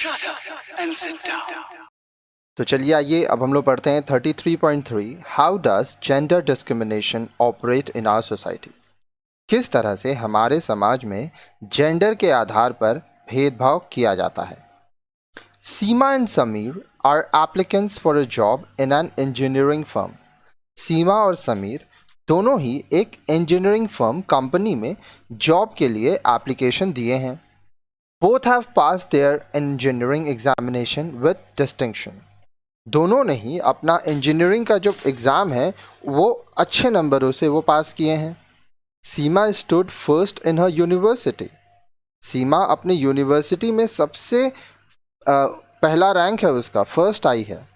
Shut up and sit down. तो चलिए आइए अब हम लोग पढ़ते हैं 33.3 how does gender discrimination operate in our society. किस तरह से हमारे समाज में जेंडर के आधार पर भेदभाव किया जाता है। Seema and Sameer are applicants for a job in an engineering firm. Seema और समीर दोनों ही एक इंजीनियरिंग फर्म कंपनी में जॉब के लिए एप्लीकेशन दिए हैं। Both have pass their engineering examination with distinction. दोनों ने ही अपना इंजीनियरिंग का जो एग्ज़ाम है वो अच्छे नंबरों से वो पास किए हैं। Seema stood first in her university. Seema अपनी यूनिवर्सिटी में सबसे पहला रैंक है उसका, फर्स्ट आई है।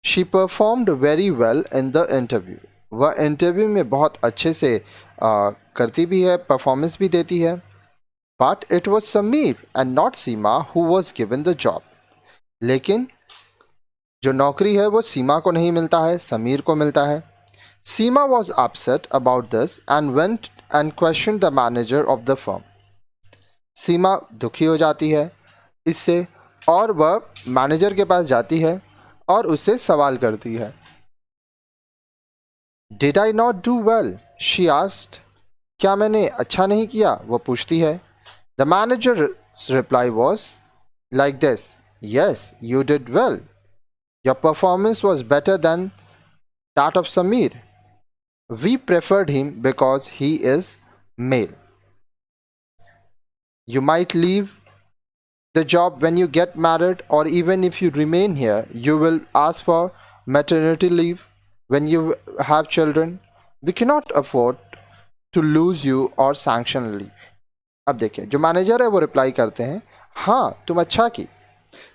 She performed very well in the interview. वह इंटरव्यू में बहुत अच्छे से करती भी है, परफॉर्मेंस भी देती है। But it was Sameer and not Seema who was given the job. लेकिन जो नौकरी है वो सीमा को नहीं मिलता है, समीर को मिलता है। Seema was upset about this and went and question the manager of the firm. Seema दुखी हो जाती है इससे और वह मैनेजर के पास जाती है और उससे सवाल करती है। Did I not do well, she asked. क्या मैंने अच्छा नहीं किया, वो पूछती है। The manager reply was like this, yes you did well, your performance was better than that of Sameer. We preferred him because he is male. You might leave the job when you get married, or even if you remain here, you will ask for maternity leave when you have children. We cannot afford to lose you or sanction leave. अब देखिए जो manager है वो reply करते हैं, हाँ तुम अच्छा की,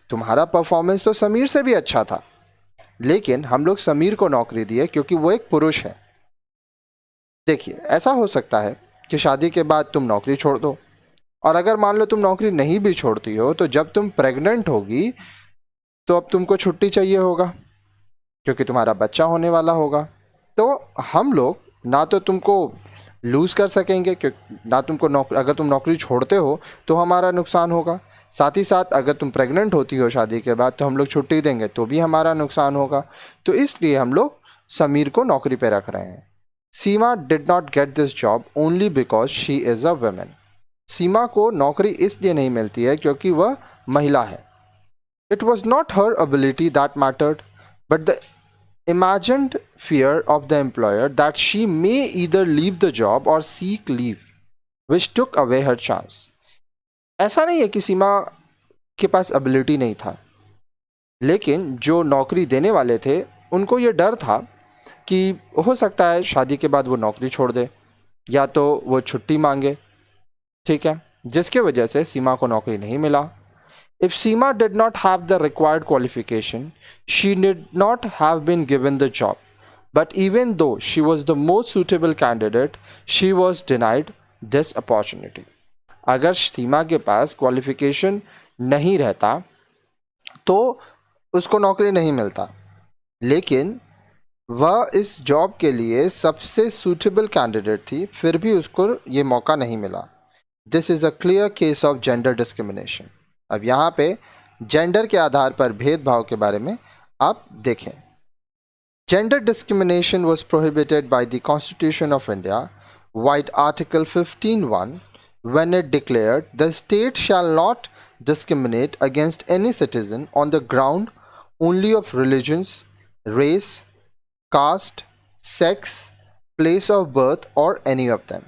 तुम्हारा परफॉर्मेंस तो समीर से भी अच्छा था, लेकिन हम लोग समीर को नौकरी दिए क्योंकि वो एक पुरुष है। देखिए ऐसा हो सकता है कि शादी के बाद तुम नौकरी छोड़ दो, और अगर मान लो तुम नौकरी नहीं भी छोड़ती हो तो जब तुम प्रेग्नेंट होगी तो अब तुमको छुट्टी चाहिए होगा क्योंकि तुम्हारा बच्चा होने वाला होगा। तो हम लोग ना तो तुमको लूज़ कर सकेंगे, क्योंकि ना तुमको अगर तुम नौकरी छोड़ते हो तो हमारा नुकसान होगा, साथ ही साथ अगर तुम प्रेग्नेंट होती हो शादी के बाद तो हम लोग छुट्टी देंगे तो भी हमारा नुकसान होगा। तो इसलिए हम लोग समीर को नौकरी पे रख रहे हैं। Seema did not get this job only because she is a women. Seema को नौकरी इसलिए नहीं मिलती है क्योंकि वह महिला है। It was not her ability that mattered but the imagined fear of the employer that she may either leave the job or seek leave, which took away her chance. ऐसा नहीं है कि सीमा के पास एबिलिटी नहीं था, लेकिन जो नौकरी देने वाले थे उनको ये डर था कि हो सकता है शादी के बाद वो नौकरी छोड़ दे या तो वो छुट्टी मांगे, ठीक है, जिसके वजह से सीमा को नौकरी नहीं मिला। If Seema did not have the required qualification, she did not have been given the job. But even though she was the most suitable candidate, she was denied this opportunity. अगर सीमा के पास क्वालिफिकेशन नहीं रहता तो उसको नौकरी नहीं मिलता, लेकिन वह इस जॉब के लिए सबसे सूटेबल कैंडिडेट थी, फिर भी उसको ये मौका नहीं मिला। This is a clear case of gender discrimination. अब यहाँ पे जेंडर के आधार पर भेदभाव के बारे में आप देखें। Gender discrimination was prohibited by the constitution of India white article 15(1) when it declared the state shall not discriminate against any citizen on the ground only of religions, race, caste, sex, place of birth or any of them.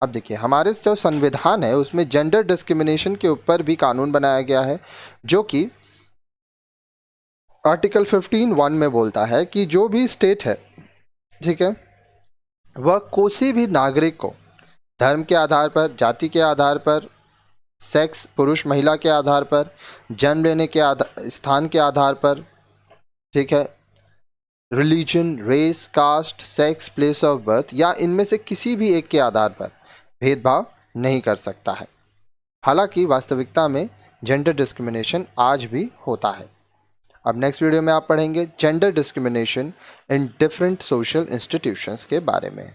अब देखिए हमारे जो संविधान है उसमें gender discrimination के ऊपर भी कानून बनाया गया है, जो कि आर्टिकल 15(1) में बोलता है कि जो भी स्टेट है, ठीक है, वह किसी भी नागरिक को धर्म के आधार पर, जाति के आधार पर, सेक्स पुरुष महिला के आधार पर, जन्म लेने के स्थान के आधार पर, ठीक है, religion, race, caste, sex, place of birth या इनमें से किसी भी एक के आधार पर भेदभाव नहीं कर सकता है। हालांकि वास्तविकता में जेंडर डिस्क्रिमिनेशन आज भी होता है। अब नेक्स्ट वीडियो में आप पढ़ेंगे gender discrimination in different social institutions के बारे में।